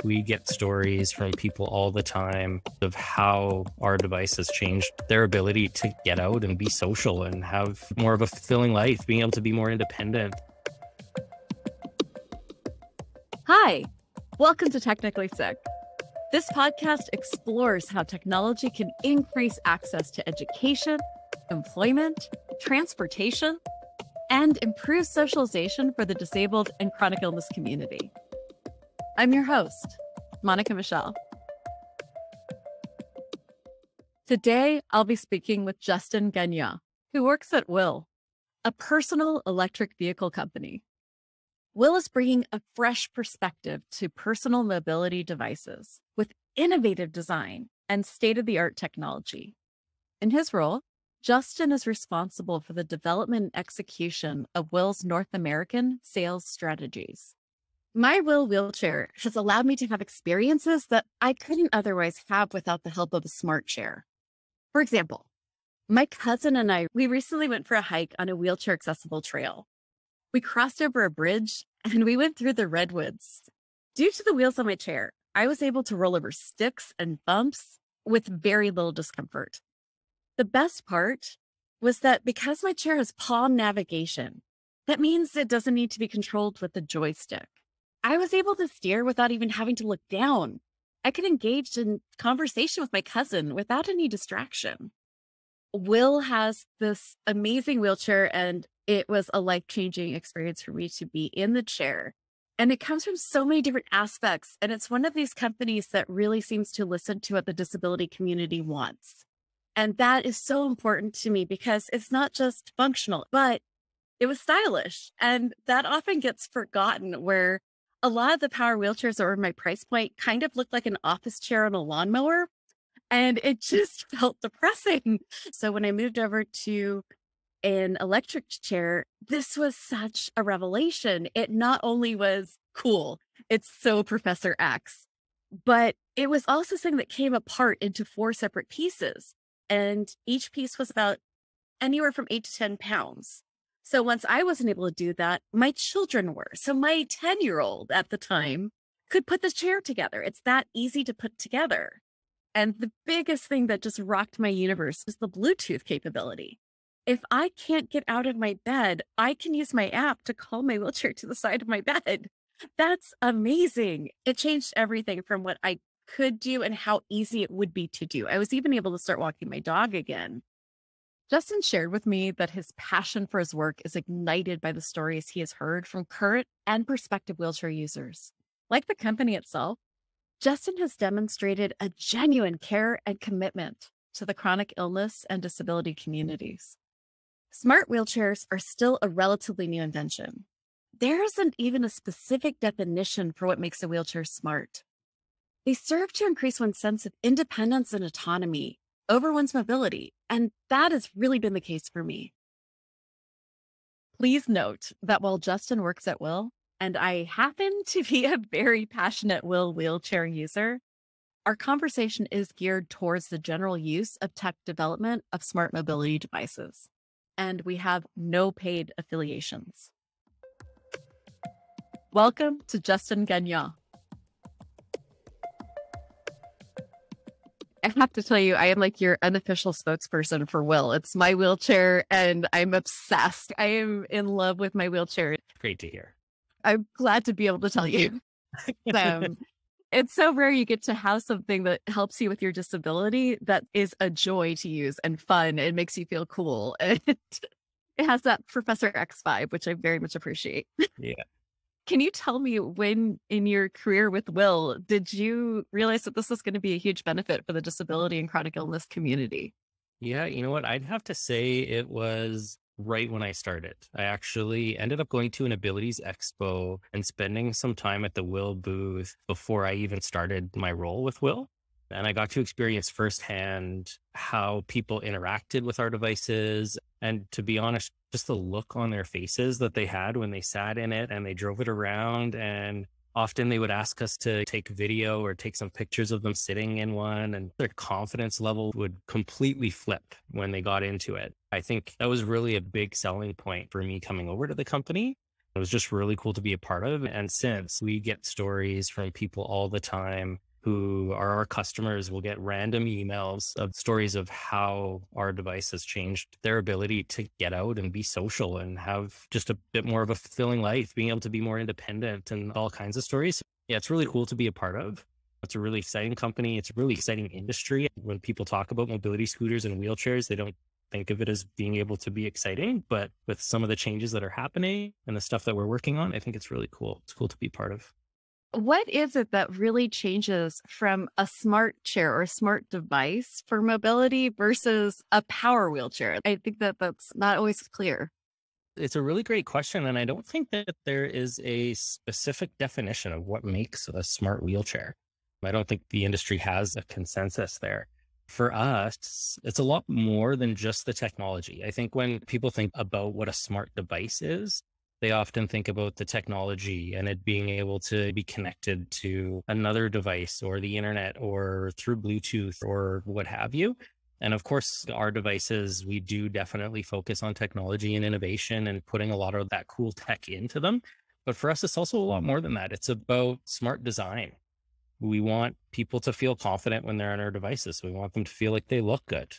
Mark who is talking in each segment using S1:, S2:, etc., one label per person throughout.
S1: We get stories from people all the time of how our device has changed their ability to get out and be social and have more of a fulfilling life, being able to be more independent.
S2: Hi, welcome to Technically Sick. This podcast explores how technology can increase access to education, employment, transportation, and improve socialization for the disabled and chronic illness community. I'm your host, Monica Michelle. Today, I'll be speaking with Justin Gagnon, who works at WHILL, a personal electric vehicle company. WHILL is bringing a fresh perspective to personal mobility devices with innovative design and state-of-the-art technology. In his role, Justin is responsible for the development and execution of WHILL's North American sales strategies. My WHILL wheelchair has allowed me to have experiences that I couldn't otherwise have without the help of a smart chair. For example, my cousin and I, we recently went for a hike on a wheelchair accessible trail. We crossed over a bridge and we went through the redwoods. Due to the wheels on my chair, I was able to roll over sticks and bumps with very little discomfort. The best part was that because my chair has palm navigation, that means it doesn't need to be controlled with the joystick. I was able to steer without even having to look down. I could engage in conversation with my cousin without any distraction. WHILL has this amazing wheelchair, and it was a life-changing experience for me to be in the chair. And it comes from so many different aspects. And it's one of these companies that really seems to listen to what the disability community wants. And that is so important to me because it's not just functional, but it was stylish. And that often gets forgotten, where a lot of the power wheelchairs that were my price point kind of looked like an office chair on a lawnmower. And it just felt depressing. So when I moved over to an electric chair, this was such a revelation. It not only was cool, it's so Professor X, but it was also something that came apart into 4 separate pieces. And each piece was about anywhere from 8 to 10 pounds. So once I wasn't able to do that, my children were. So my 10-year-old at the time could put the chair together. It's that easy to put together. And the biggest thing that just rocked my universe is the Bluetooth capability. If I can't get out of my bed, I can use my app to call my wheelchair to the side of my bed. That's amazing. It changed everything from what I could do and how easy it would be to do. I was even able to start walking my dog again. Justin shared with me that his passion for his work is ignited by the stories he has heard from current and prospective wheelchair users. Like the company itself, Justin has demonstrated a genuine care and commitment to the chronic illness and disability communities. Smart wheelchairs are still a relatively new invention. There isn't even a specific definition for what makes a wheelchair smart. They serve to increase one's sense of independence and autonomy over one's mobility, and that has really been the case for me. Please note that while Justin works at WHILL, and I happen to be a very passionate WHILL wheelchair user, our conversation is geared towards the general use of tech development of smart mobility devices, and we have no paid affiliations. Welcome to Justin Gagnon. I have to tell you, I am like your unofficial spokesperson for WHILL. It's my wheelchair and I'm obsessed. I am in love with my wheelchair.
S1: Great to hear.
S2: I'm glad to be able to tell you. It's so rare you get to have something that helps you with your disability that is a joy to use and fun. It makes you feel cool. It has that Professor X vibe, which I very much appreciate.
S1: Yeah.
S2: Can you tell me, when in your career with WHILL, did you realize that this was going to be a huge benefit for the disability and chronic illness community?
S1: Yeah, you know what? I'd have to say it was right when I started. I actually ended up going to an abilities expo and spending some time at the WHILL booth before I even started my role with WHILL. And I got to experience firsthand how people interacted with our devices. And to be honest, just the look on their faces that they had when they sat in it and they drove it around. And often they would ask us to take video or take some pictures of them sitting in one, and their confidence level would completely flip when they got into it. I think that was really a big selling point for me coming over to the company. It was just really cool to be a part of. And since we get stories from people all the time who are our customers, will get random emails of stories of how our device has changed their ability to get out and be social and have just a bit more of a fulfilling life, being able to be more independent and all kinds of stories. Yeah, it's really cool to be a part of. It's a really exciting company. It's a really exciting industry. When people talk about mobility scooters and wheelchairs, they don't think of it as being able to be exciting, but with some of the changes that are happening and the stuff that we're working on, I think it's really cool. It's cool to be part of.
S2: What is it that really changes from a smart chair or a smart device for mobility versus a power wheelchair? I think that that's not always clear.
S1: It's a really great question. And I don't think that there is a specific definition of what makes a smart wheelchair. I don't think the industry has a consensus there. For us, it's a lot more than just the technology. I think when people think about what a smart device is, they often think about the technology and it being able to be connected to another device or the internet or through Bluetooth or what have you. And of course, our devices, we do definitely focus on technology and innovation and putting a lot of that cool tech into them. But for us, it's also a lot more than that. It's about smart design. We want people to feel confident when they're on our devices. We want them to feel like they look good.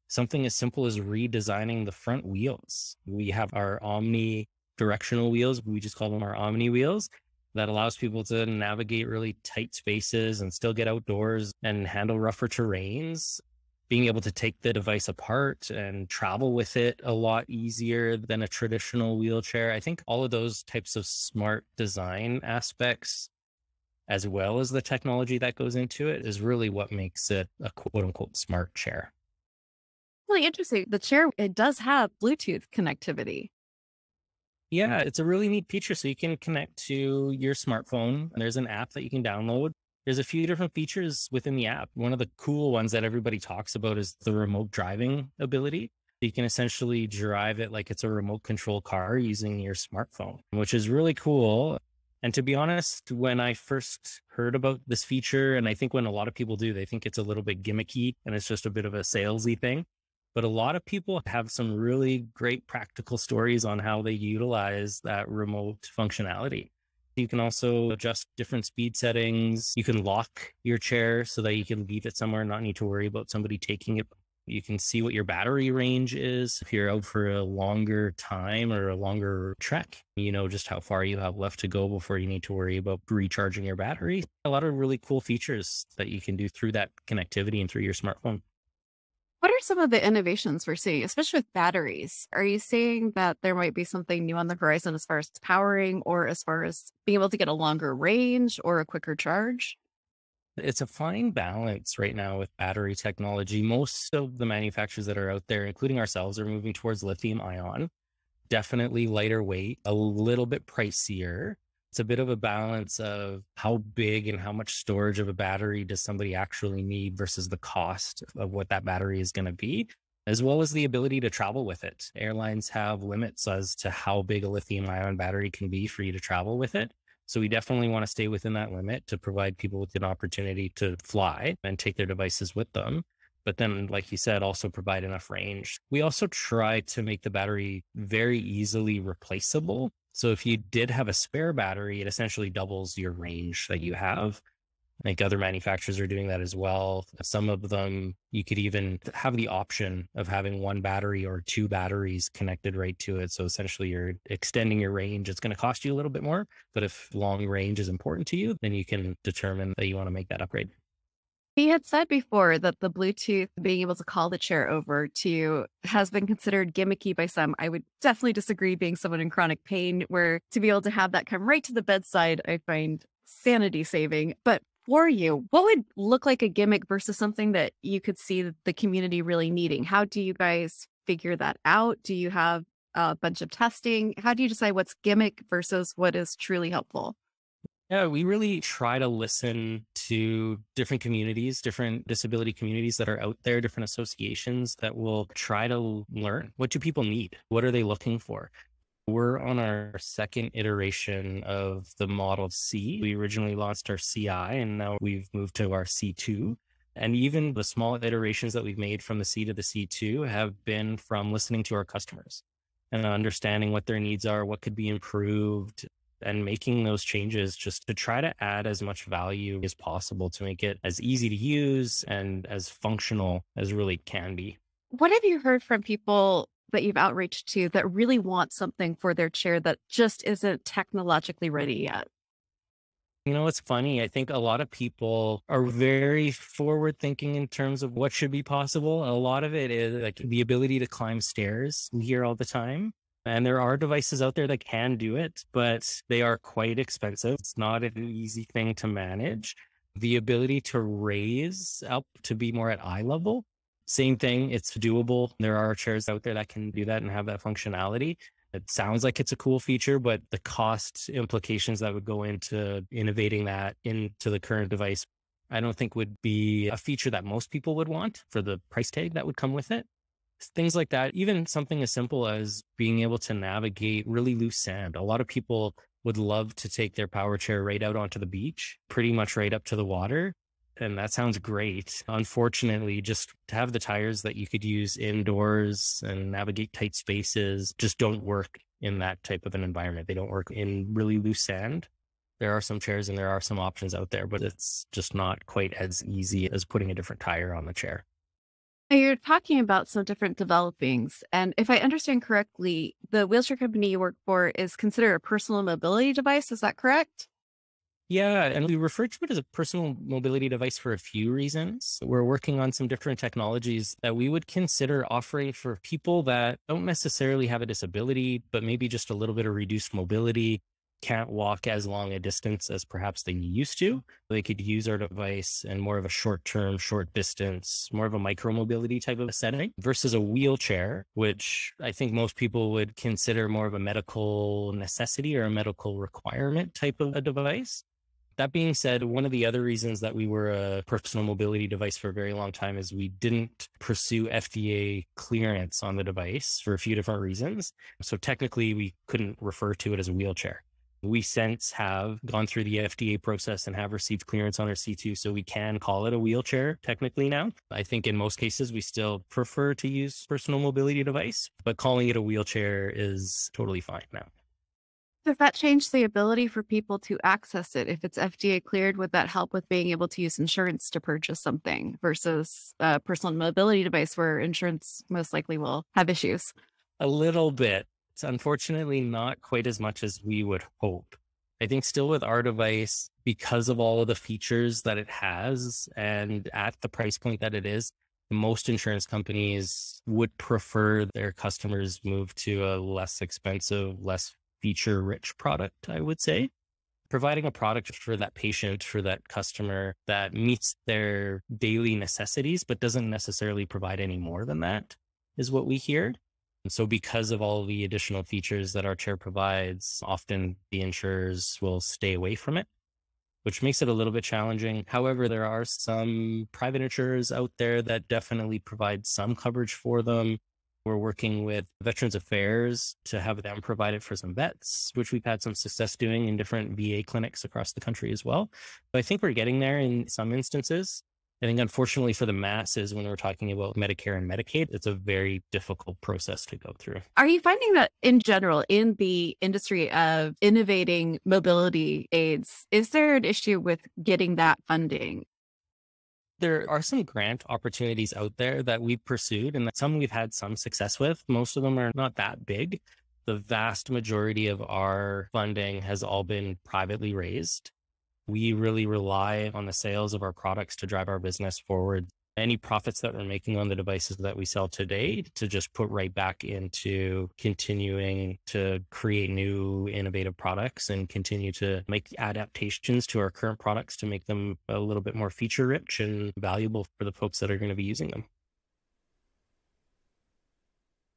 S1: Something as simple as redesigning the front wheels. We have our Omni directional wheels. We just call them our Omni wheels. That allows people to navigate really tight spaces and still get outdoors and handle rougher terrains. Being able to take the device apart and travel with it a lot easier than a traditional wheelchair. I think all of those types of smart design aspects, as well as the technology that goes into it, is really what makes it a quote unquote smart chair.
S2: Really interesting. The chair, it does have Bluetooth connectivity.
S1: Yeah, it's a really neat feature. So you can connect to your smartphone. There's an app that you can download. There's a few different features within the app. One of the cool ones that everybody talks about is the remote driving ability. You can essentially drive it like it's a remote control car using your smartphone, which is really cool. And to be honest, when I first heard about this feature, and I think when a lot of people do, they think it's a little bit gimmicky and it's just a bit of a salesy thing. But a lot of people have some really great practical stories on how they utilize that remote functionality. You can also adjust different speed settings. You can lock your chair so that you can leave it somewhere and not need to worry about somebody taking it. You can see what your battery range is. If you're out for a longer time or a longer trek, you know just how far you have left to go before you need to worry about recharging your battery. A lot of really cool features that you can do through that connectivity and through your smartphone.
S2: What are some of the innovations we're seeing, especially with batteries? Are you saying that there might be something new on the horizon as far as powering or as far as being able to get a longer range or a quicker charge?
S1: It's a fine balance right now with battery technology. Most of the manufacturers that are out there, including ourselves, are moving towards lithium ion. Definitely lighter weight, a little bit pricier. It's a bit of a balance of how big and how much storage of a battery does somebody actually need versus the cost of what that battery is going to be, as well as the ability to travel with it. Airlines have limits as to how big a lithium ion battery can be for you to travel with it. So we definitely want to stay within that limit to provide people with an opportunity to fly and take their devices with them. But then, like you said, also provide enough range. We also try to make the battery very easily replaceable. So if you did have a spare battery, it essentially doubles your range that you have. I think other manufacturers are doing that as well. Some of them, you could even have the option of having one battery or two batteries connected right to it. So essentially you're extending your range. It's going to cost you a little bit more, but if long range is important to you, then you can determine that you want to make that upgrade.
S2: He had said before that the Bluetooth, being able to call the chair over to you, has been considered gimmicky by some. I would definitely disagree, being someone in chronic pain, where to be able to have that come right to the bedside, I find sanity saving. But for you, what would look like a gimmick versus something that you could see the community really needing? How do you guys figure that out? Do you have a bunch of testing? How do you decide what's gimmick versus what is truly helpful?
S1: Yeah, we really try to listen to different communities, different disability communities that are out there, different associations that will try to learn, what do people need? What are they looking for? We're on our second iteration of the Model C. We originally launched our CI and now we've moved to our C2. And even the small iterations that we've made from the C to the C2 have been from listening to our customers. and understanding what their needs are, what could be improved, and making those changes just to try to add as much value as possible to make it as easy to use and as functional as really can be.
S2: What have you heard from people that you've outreached to that really want something for their chair that just isn't technologically ready yet?
S1: You know, it's funny. I think a lot of people are very forward thinking in terms of what should be possible. A lot of it is like the ability to climb stairs. We hear all the time. And there are devices out there that can do it, but they are quite expensive. It's not an easy thing to manage. The ability to raise up to be more at eye level, same thing. It's doable. There are chairs out there that can do that and have that functionality. It sounds like it's a cool feature, but the cost implications that would go into innovating that into the current device, I don't think would be a feature that most people would want for the price tag that would come with it. Things like that, even something as simple as being able to navigate really loose sand. A lot of people would love to take their power chair right out onto the beach, pretty much right up to the water. And that sounds great. Unfortunately, just to have the tires that you could use indoors and navigate tight spaces just don't work in that type of an environment. They don't work in really loose sand. There are some chairs and there are some options out there, but it's just not quite as easy as putting a different tire on the chair.
S2: Now, you're talking about some different developings. And if I understand correctly, the wheelchair company you work for is considered a personal mobility device. Is that correct?
S1: Yeah, and we refer to it as a personal mobility device for a few reasons. We're working on some different technologies that we would consider offering for people that don't necessarily have a disability, but maybe just a little bit of reduced mobility, can't walk as long a distance as perhaps they used to. They could use our device in more of a short-term, short distance, more of a micro-mobility type of a setting versus a wheelchair, which I think most people would consider more of a medical necessity or a medical requirement type of a device. That being said, one of the other reasons that we were a personal mobility device for a very long time is we didn't pursue FDA clearance on the device for a few different reasons. So technically, we couldn't refer to it as a wheelchair. We since have gone through the FDA process and have received clearance on our C2, so we can call it a wheelchair technically now. I think in most cases, we still prefer to use personal mobility device, but calling it a wheelchair is totally fine now.
S2: Does that change the ability for people to access it? If it's FDA cleared, would that help with being able to use insurance to purchase something versus a personal mobility device where insurance most likely will have issues?
S1: A little bit. It's unfortunately not quite as much as we would hope. I think still with our device, because of all of the features that it has and at the price point that it is, most insurance companies would prefer their customers move to a less expensive, less feature-rich product, I would say. Providing a product for that patient, for that customer that meets their daily necessities, but doesn't necessarily provide any more than that is what we hear. And so because of all the additional features that our chair provides, often the insurers will stay away from it, which makes it a little bit challenging. However, there are some private insurers out there that definitely provide some coverage for them. We're working with Veterans Affairs to have them provide it for some vets, which we've had some success doing in different VA clinics across the country as well. But I think we're getting there in some instances. I think unfortunately for the masses, when we're talking about Medicare and Medicaid, it's a very difficult process to go through.
S2: Are you finding that in general, in the industry of innovating mobility aids, is there an issue with getting that funding?
S1: There are some grant opportunities out there that we've pursued and some we've had some success with. Most of them are not that big. The vast majority of our funding has all been privately raised. We really rely on the sales of our products to drive our business forward. Any profits that we're making on the devices that we sell today to just put right back into continuing to create new innovative products and continue to make adaptations to our current products to make them a little bit more feature rich and valuable for the folks that are going to be using them.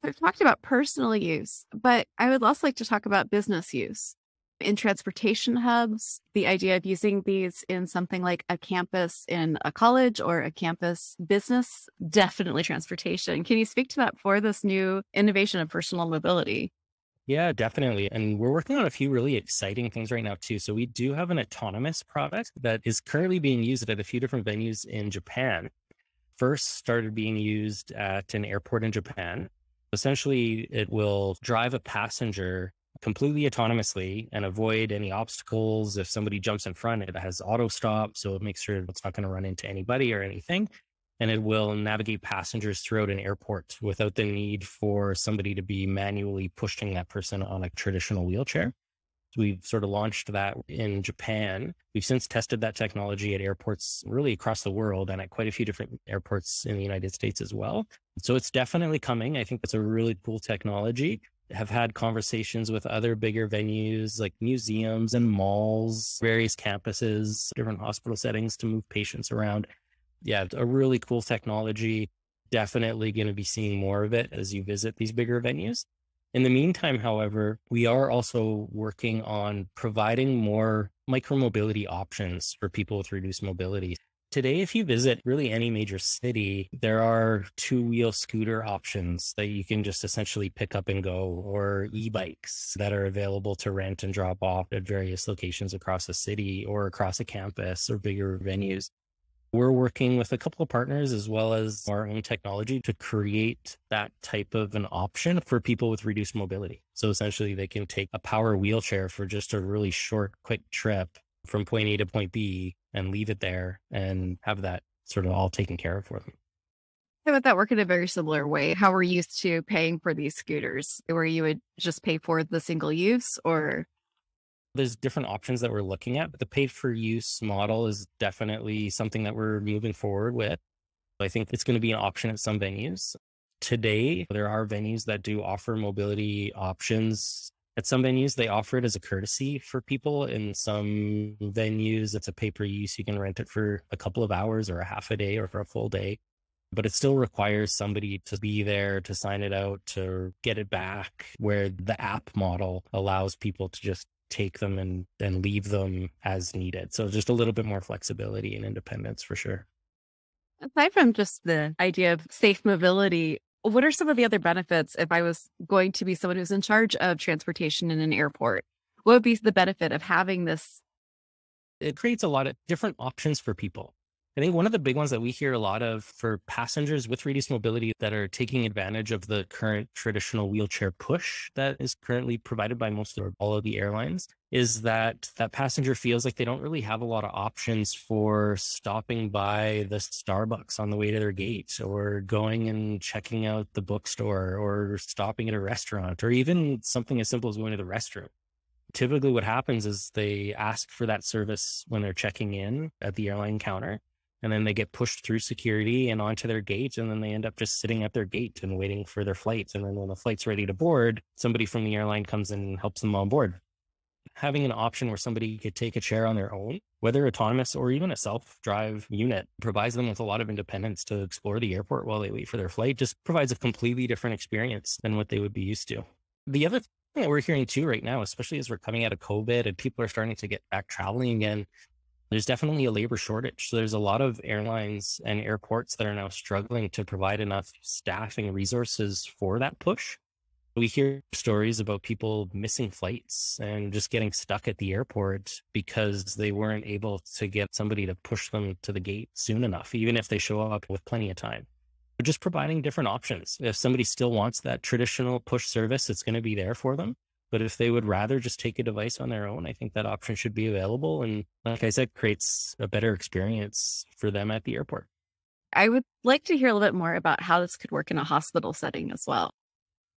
S2: We've talked about personal use, but I would also like to talk about business use. In transportation hubs, the idea of using these in something like a campus in a college or a campus business, definitely transportation. Can you speak to that for this new innovation of personal mobility?
S1: Yeah, definitely. And we're working on a few really exciting things right now too. So we do have an autonomous product that is currently being used at a few different venues in Japan. First started being used at an airport in Japan. Essentially, it will drive a passenger completely autonomously and avoid any obstacles. If somebody jumps in front, it has auto stop, so it makes sure it's not going to run into anybody or anything. And it will navigate passengers throughout an airport without the need for somebody to be manually pushing that person on a traditional wheelchair. We've sort of launched that in Japan. We've since tested that technology at airports really across the world and at quite a few different airports in the United States as well. So it's definitely coming. I think it's a really cool technology. Have had conversations with other bigger venues like museums and malls, various campuses, different hospital settings to move patients around. Yeah, it's a really cool technology. Definitely going to be seeing more of it as you visit these bigger venues. In the meantime, however, we are also working on providing more micromobility options for people with reduced mobility. Today, if you visit really any major city, there are two-wheel scooter options that you can just essentially pick up and go, or e-bikes that are available to rent and drop off at various locations across the city or across a campus or bigger venues. We're working with a couple of partners as well as our own technology to create that type of an option for people with reduced mobility. So essentially they can take a power wheelchair for just a really short, quick trip from point A to point B and leave it there and have that sort of all taken care of for them.
S2: How would that work in a very similar way? How we're used to paying for these scooters, where you would just pay for the single use, or?
S1: There's different options that we're looking at, but the pay for use model is definitely something that we're moving forward with. I think it's going to be an option at some venues. Today, there are venues that do offer mobility options. At some venues, they offer it as a courtesy for people. In some venues, it's a pay per use. You can rent it for a couple of hours or a half a day or for a full day. But it still requires somebody to be there to sign it out, to get it back, where the app model allows people to just take them and leave them as needed. So just a little bit more flexibility and independence for sure.
S2: Aside from just the idea of safe mobility, what are some of the other benefits if I was going to be someone who's in charge of transportation in an airport? What would be the benefit of having this?
S1: It creates a lot of different options for people. I think one of the big ones that we hear a lot of for passengers with reduced mobility that are taking advantage of the current traditional wheelchair push that is currently provided by most or all of the airlines is that passenger feels like they don't really have a lot of options for stopping by the Starbucks on the way to their gate, or going and checking out the bookstore, or stopping at a restaurant, or even something as simple as going to the restroom. Typically what happens is they ask for that service when they're checking in at the airline counter. And then they get pushed through security and onto their gate. And then they end up just sitting at their gate and waiting for their flight. And then when the flight's ready to board, somebody from the airline comes in and helps them on board. Having an option where somebody could take a chair on their own, whether autonomous or even a self-drive unit, provides them with a lot of independence to explore the airport while they wait for their flight, just provides a completely different experience than what they would be used to. The other thing that we're hearing too right now, especially as we're coming out of COVID and people are starting to get back traveling again, there's definitely a labor shortage. So there's a lot of airlines and airports that are now struggling to provide enough staffing resources for that push. We hear stories about people missing flights and just getting stuck at the airport because they weren't able to get somebody to push them to the gate soon enough, even if they show up with plenty of time. But just providing different options. If somebody still wants that traditional push service, it's going to be there for them. But if they would rather just take a device on their own, I think that option should be available. And like I said, creates a better experience for them at the airport.
S2: I would like to hear a little bit more about how this could work in a hospital setting as well.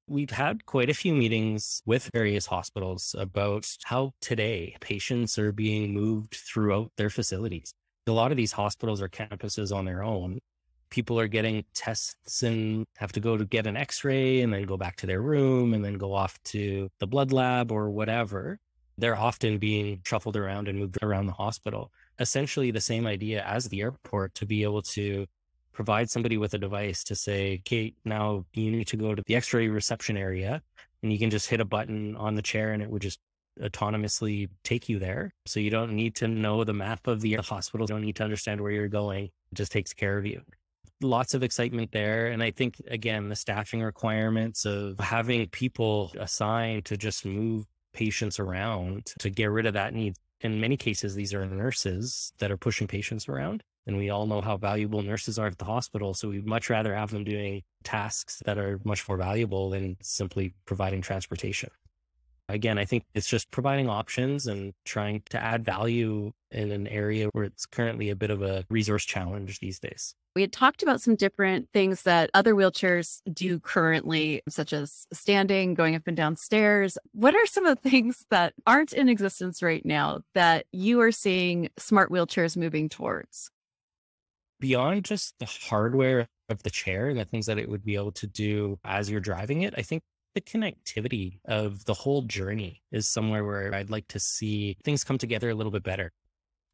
S1: We've had quite a few meetings with various hospitals about how today patients are being moved throughout their facilities. A lot of these hospitals are campuses on their own. People are getting tests and have to go to get an x-ray and then go back to their room and then go off to the blood lab or whatever. They're often being shuffled around and moved around the hospital. Essentially the same idea as the airport, to be able to provide somebody with a device to say, okay, now you need to go to the x-ray reception area, and you can just hit a button on the chair and it would just autonomously take you there. So you don't need to know the map of the hospital. You don't need to understand where you're going. It just takes care of you. Lots of excitement there. And I think, again, the staffing requirements of having people assigned to just move patients around to get rid of that need. In many cases, these are nurses that are pushing patients around. And we all know how valuable nurses are at the hospital. So we'd much rather have them doing tasks that are much more valuable than simply providing transportation. Again, I think it's just providing options and trying to add value in an area where it's currently a bit of a resource challenge these days.
S2: We had talked about some different things that other wheelchairs do currently, such as standing, going up and down stairs. What are some of the things that aren't in existence right now that you are seeing smart wheelchairs moving towards?
S1: Beyond just the hardware of the chair and the things that it would be able to do as you're driving it, I think the connectivity of the whole journey is somewhere where I'd like to see things come together a little bit better.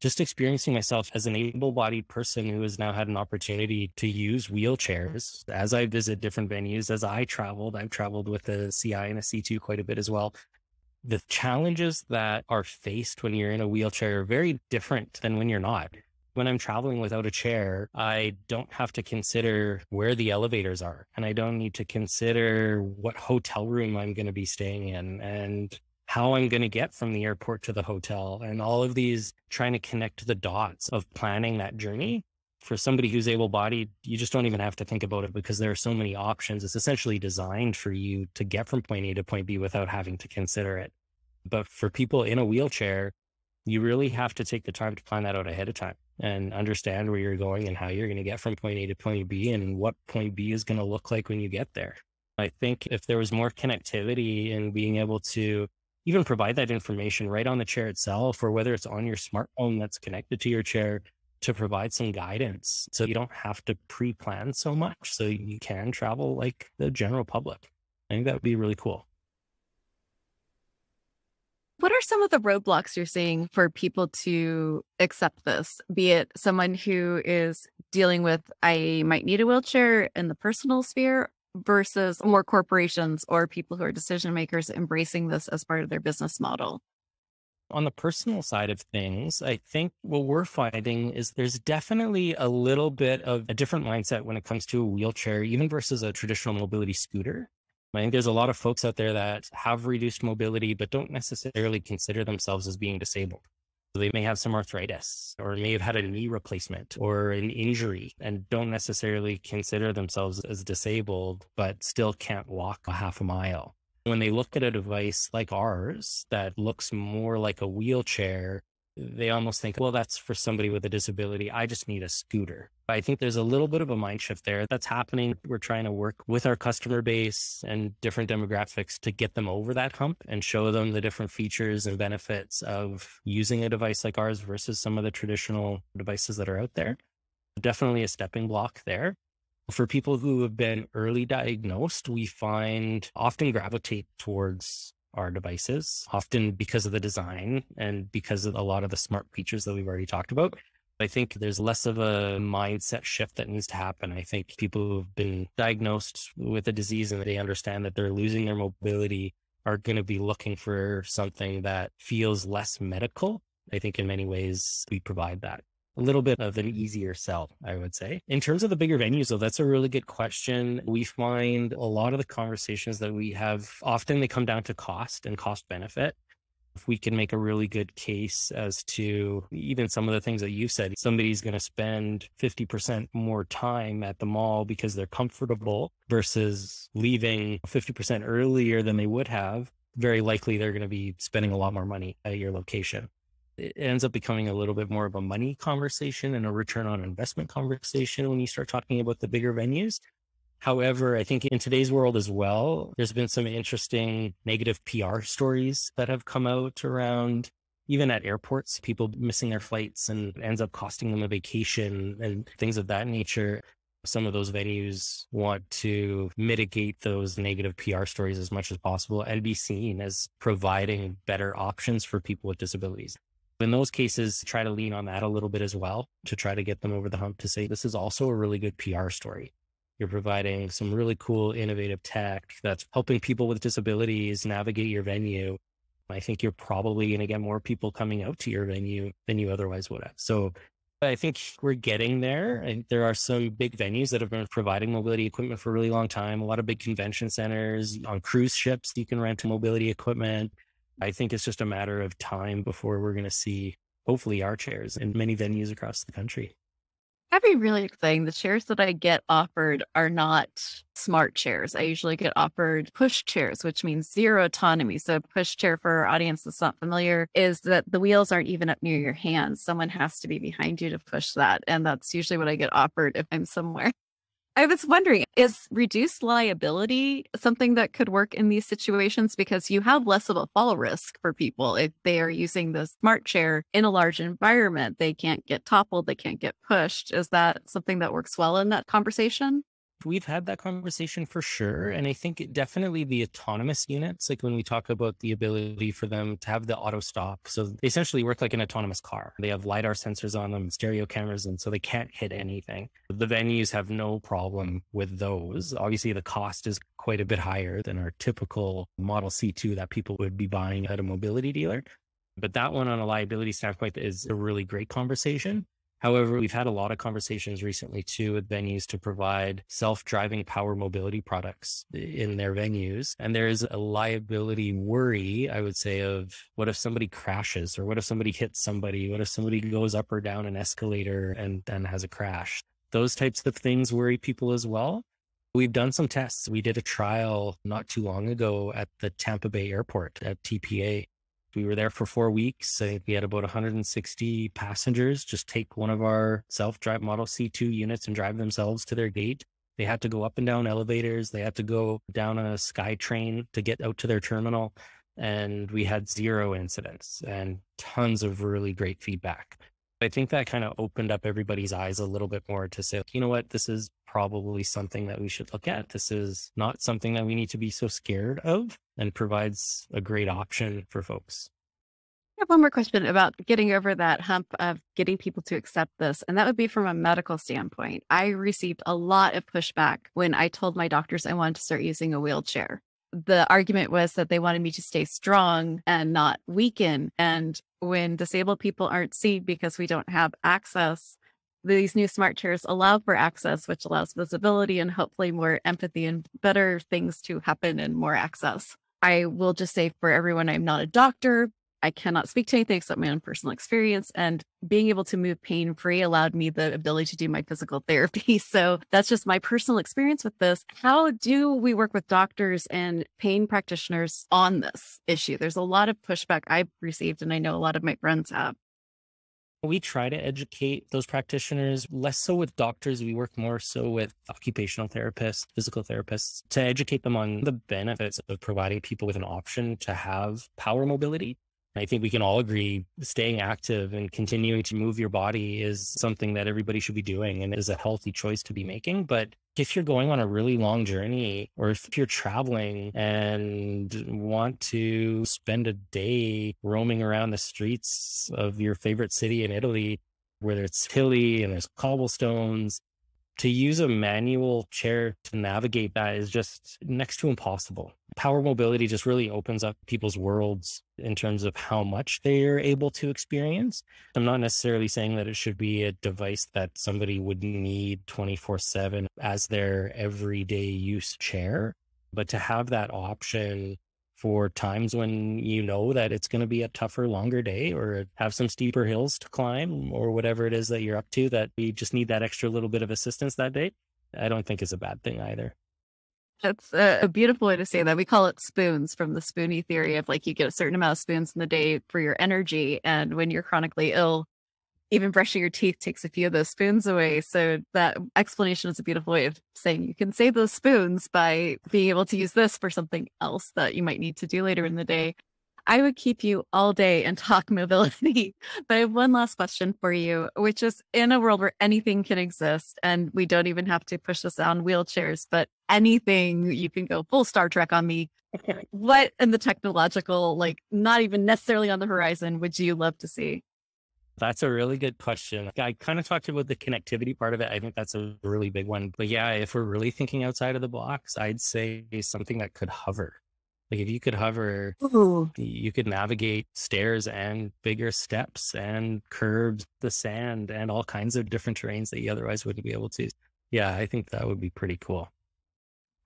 S1: Just experiencing myself as an able-bodied person who has now had an opportunity to use wheelchairs as I visit different venues, as I've traveled with a CI and a C2 quite a bit as well. The challenges that are faced when you're in a wheelchair are very different than when you're not. When I'm traveling without a chair, I don't have to consider where the elevators are, and I don't need to consider what hotel room I'm going to be staying in and how I'm going to get from the airport to the hotel, and all of these trying to connect the dots of planning that journey. For somebody who's able-bodied, you just don't even have to think about it because there are so many options. It's essentially designed for you to get from point A to point B without having to consider it. But for people in a wheelchair, you really have to take the time to plan that out ahead of time and understand where you're going and how you're going to get from point A to point B and what point B is going to look like when you get there. I think if there was more connectivity and being able to even provide that information right on the chair itself, or whether it's on your smartphone that's connected to your chair, to provide some guidance so you don't have to pre-plan so much, so you can travel like the general public. I think that would be really cool.
S2: What are some of the roadblocks you're seeing for people to accept this? Be it someone who is dealing with, I might need a wheelchair in the personal sphere, versus more corporations or people who are decision makers embracing this as part of their business model?
S1: On the personal side of things, I think what we're finding is there's definitely a little bit of a different mindset when it comes to a wheelchair, even versus a traditional mobility scooter. I think there's a lot of folks out there that have reduced mobility, but don't necessarily consider themselves as being disabled. So they may have some arthritis, or may have had a knee replacement or an injury, and don't necessarily consider themselves as disabled, but still can't walk a half a mile. When they look at a device like ours that looks more like a wheelchair, they almost think, well, that's for somebody with a disability. I just need a scooter. I think there's a little bit of a mind shift there that's happening. We're trying to work with our customer base and different demographics to get them over that hump and show them the different features and benefits of using a device like ours versus some of the traditional devices that are out there. Definitely a stepping block there. For people who have been early diagnosed, we find often gravitate towards our devices, often because of the design and because of a lot of the smart features that we've already talked about. I think there's less of a mindset shift that needs to happen. I think people who've been diagnosed with a disease and they understand that they're losing their mobility are going to be looking for something that feels less medical. I think in many ways we provide that. A little bit of an easier sell, I would say. In terms of the bigger venues, though, that's a really good question. We find a lot of the conversations that we have, often they come down to cost and cost benefit. If we can make a really good case as to even some of the things that you said, somebody's going to spend 50% more time at the mall because they're comfortable versus leaving 50% earlier than they would have, very likely they're going to be spending a lot more money at your location. It ends up becoming a little bit more of a money conversation and a return on investment conversation when you start talking about the bigger venues. However, I think in today's world as well, there's been some interesting negative PR stories that have come out around, even at airports, people missing their flights and ends up costing them a vacation and things of that nature. Some of those venues want to mitigate those negative PR stories as much as possible and be seen as providing better options for people with disabilities. In those cases, try to lean on that a little bit as well to try to get them over the hump to say, this is also a really good PR story. You're providing some really cool, innovative tech that's helping people with disabilities navigate your venue. I think you're probably going to get more people coming out to your venue than you otherwise would have. So I think we're getting there. And there are some big venues that have been providing mobility equipment for a really long time. A lot of big convention centers, on cruise ships, you can rent mobility equipment. I think it's just a matter of time before we're going to see, hopefully, our chairs in many venues across the country.
S2: That'd be really exciting. The chairs that I get offered are not smart chairs. I usually get offered push chairs, which means zero autonomy. So a push chair, for our audience that's not familiar, is that the wheels aren't even up near your hands. Someone has to be behind you to push that. And that's usually what I get offered if I'm somewhere. I was wondering, is reduced liability something that could work in these situations? Because you have less of a fall risk for people if they are using the smart chair in a large environment. They can't get toppled, they can't get pushed. Is that something that works well in that conversation?
S1: We've had that conversation for sure. And I think definitely the autonomous units, like when we talk about the ability for them to have the auto stop. So they essentially work like an autonomous car. They have LiDAR sensors on them, stereo cameras, and so they can't hit anything. The venues have no problem with those. Obviously, the cost is quite a bit higher than our typical Model C2 that people would be buying at a mobility dealer. But that one on a liability standpoint is a really great conversation. However, we've had a lot of conversations recently too with venues to provide self-driving power mobility products in their venues. And there is a liability worry, I would say, of what if somebody crashes, or what if somebody hits somebody? What if somebody goes up or down an escalator and then has a crash? Those types of things worry people as well. We've done some tests. We did a trial not too long ago at the Tampa Bay airport at TPA. We were there for 4 weeks. I think we had about 160 passengers just take one of our self-drive Model C2 units and drive themselves to their gate. They had to go up and down elevators. They had to go down a sky train to get out to their terminal. And we had 0 incidents and tons of really great feedback. I think that kind of opened up everybody's eyes a little bit more to say, you know what, this is probably something that we should look at. This is not something that we need to be so scared of, and provides a great option for folks.
S2: I have one more question about getting over that hump of getting people to accept this. And that would be from a medical standpoint. I received a lot of pushback when I told my doctors I wanted to start using a wheelchair. The argument was that they wanted me to stay strong and not weaken. And when disabled people aren't seen because we don't have access, these new smart chairs allow for access, which allows visibility and hopefully more empathy and better things to happen and more access. I will just say for everyone, I'm not a doctor. I cannot speak to anything except my own personal experience, and being able to move pain-free allowed me the ability to do my physical therapy. So that's just my personal experience with this. How do we work with doctors and pain practitioners on this issue? There's a lot of pushback I've received, and I know a lot of my friends have.
S1: We try to educate those practitioners, less so with doctors. We work more so with occupational therapists, physical therapists, to educate them on the benefits of providing people with an option to have power mobility. I think we can all agree staying active and continuing to move your body is something that everybody should be doing and is a healthy choice to be making. But if you're going on a really long journey, or if you're traveling and want to spend a day roaming around the streets of your favorite city in Italy, where it's hilly and there's cobblestones, to use a manual chair to navigate that is just next to impossible. Power mobility just really opens up people's worlds in terms of how much they are able to experience. I'm not necessarily saying that it should be a device that somebody would need 24/7 as their everyday use chair, but to have that option for times when you know that it's going to be a tougher, longer day, or have some steeper hills to climb, or whatever it is that you're up to, that you just need that extra little bit of assistance that day, I don't think is a bad thing either.
S2: That's a beautiful way to say that. We call it spoons, from the Spoonie theory of like you get a certain amount of spoons in the day for your energy. And when you're chronically ill, even brushing your teeth takes a few of those spoons away. So that explanation is a beautiful way of saying you can save those spoons by being able to use this for something else that you might need to do later in the day. I would keep you all day and talk mobility, but I have one last question for you, which is, in a world where anything can exist and we don't even have to push us on wheelchairs, but anything, you can go full Star Trek on me. What in the technological, like not even necessarily on the horizon, would you love to see?
S1: That's a really good question. I kind of talked about the connectivity part of it. I think that's a really big one. But yeah, if we're really thinking outside of the box, I'd say something that could hover. Like if you could hover,
S2: Ooh.
S1: you could navigate stairs and bigger steps and curbs, the sand, and all kinds of different terrains that you otherwise wouldn't be able to. Yeah, I think that would be pretty cool.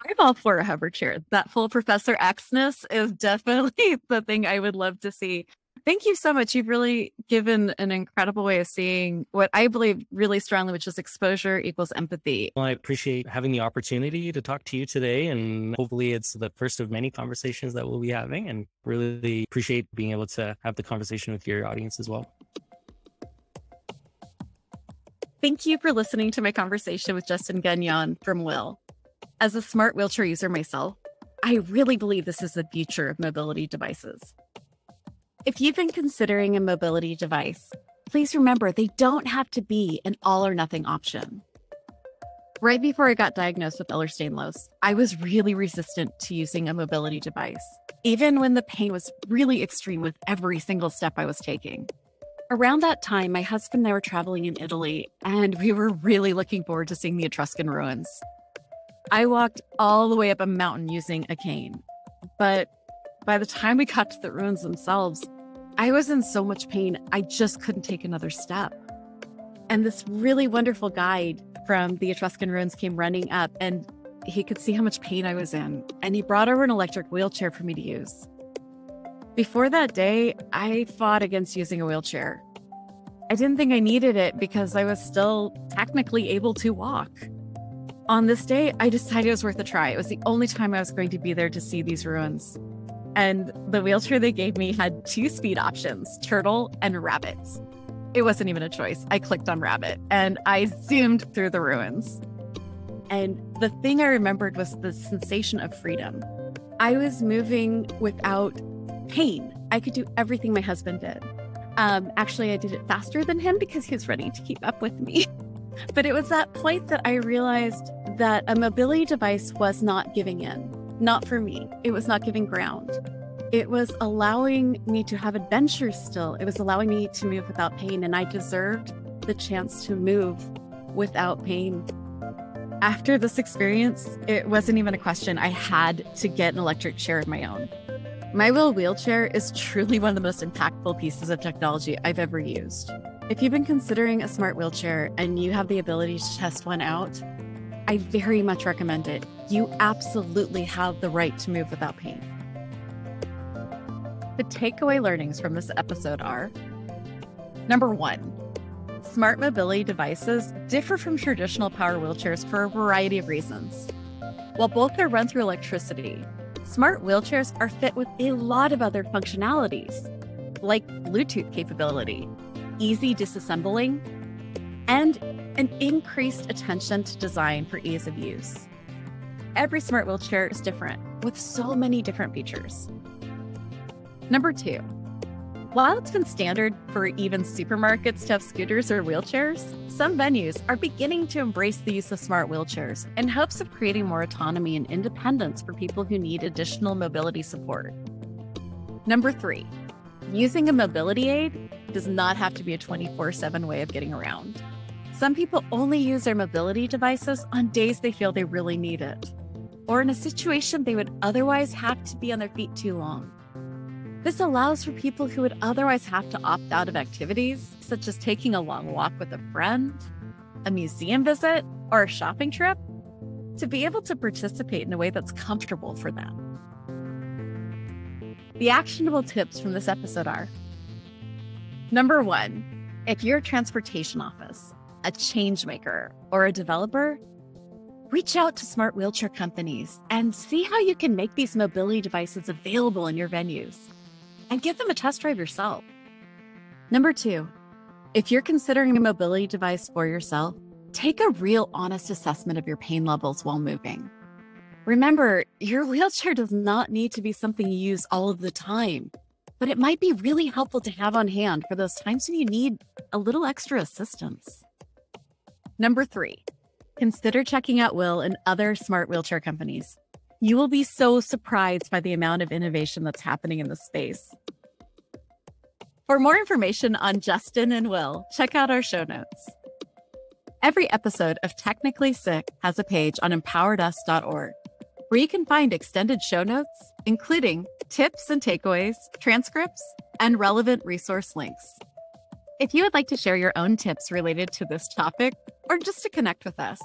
S2: I'm all for a hover chair. That full Professor X-ness is definitely the thing I would love to see. Thank you so much. You've really given an incredible way of seeing what I believe really strongly, which is exposure equals empathy.
S1: Well, I appreciate having the opportunity to talk to you today, and hopefully it's the first of many conversations that we'll be having, and really appreciate being able to have the conversation with your audience as well.
S2: Thank you for listening to my conversation with Justin Gagnon from WHILL. As a smart wheelchair user myself, I really believe this is the future of mobility devices. If you've been considering a mobility device, please remember they don't have to be an all or nothing option. Right before I got diagnosed with Ehlers-Danlos, I was really resistant to using a mobility device, even when the pain was really extreme with every single step I was taking. Around that time, my husband and I were traveling in Italy, and we were really looking forward to seeing the Etruscan ruins. I walked all the way up a mountain using a cane, but by the time we got to the ruins themselves, I was in so much pain, I just couldn't take another step. And this really wonderful guide from the Etruscan ruins came running up, and he could see how much pain I was in, and he brought over an electric wheelchair for me to use. Before that day, I fought against using a wheelchair. I didn't think I needed it because I was still technically able to walk. On this day, I decided it was worth a try. It was the only time I was going to be there to see these ruins. And the wheelchair they gave me had 2 speed options, turtle and rabbit. It wasn't even a choice. I clicked on rabbit and I zoomed through the ruins. And the thing I remembered was the sensation of freedom. I was moving without pain. I could do everything my husband did. Actually, I did it faster than him because he was running to keep up with me. But it was that point that I realized that a mobility device was not giving in. Not for me. It was not giving ground. It was allowing me to have adventure still. It was allowing me to move without pain, and I deserved the chance to move without pain. After this experience, it wasn't even a question. I had to get an electric chair of my own. My WHILL wheelchair is truly one of the most impactful pieces of technology I've ever used. If you've been considering a smart wheelchair and you have the ability to test one out, I very much recommend it. You absolutely have the right to move without pain. The takeaway learnings from this episode are: number 1, smart mobility devices differ from traditional power wheelchairs for a variety of reasons. While both are run through electricity, smart wheelchairs are fit with a lot of other functionalities, like Bluetooth capability, easy disassembling, and an increased attention to design for ease of use. Every smart wheelchair is different, with so many different features. Number 2, while it's been standard for even supermarkets to have scooters or wheelchairs, some venues are beginning to embrace the use of smart wheelchairs in hopes of creating more autonomy and independence for people who need additional mobility support. Number 3, using a mobility aid does not have to be a 24/7 way of getting around. Some people only use their mobility devices on days they feel they really need it, or in a situation they would otherwise have to be on their feet too long. This allows for people who would otherwise have to opt out of activities, such as taking a long walk with a friend, a museum visit, or a shopping trip, to be able to participate in a way that's comfortable for them. The actionable tips from this episode are: number 1, if you're a transportation office, a change maker, or a developer, reach out to smart wheelchair companies and see how you can make these mobility devices available in your venues, and give them a test drive yourself. Number 2, if you're considering a mobility device for yourself, take a real honest assessment of your pain levels while moving. Remember, your wheelchair does not need to be something you use all of the time, but it might be really helpful to have on hand for those times when you need a little extra assistance. Number 3, consider checking out WHILL and other smart wheelchair companies. You will be so surprised by the amount of innovation that's happening in this space. For more information on Justin and WHILL, check out our show notes. Every episode of Technically Sick has a page on empoweredus.org, where you can find extended show notes, including tips and takeaways, transcripts, and relevant resource links. If you would like to share your own tips related to this topic, or just to connect with us,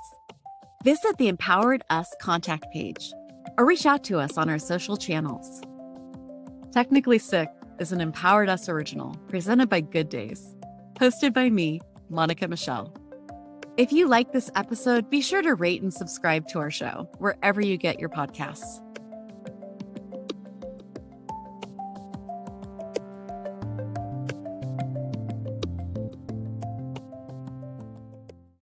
S2: visit the Empowered Us contact page, or reach out to us on our social channels. Technically Sick is an Empowered Us original presented by Good Days, hosted by me, Monica Michelle. If you like this episode, be sure to rate and subscribe to our show wherever you get your podcasts.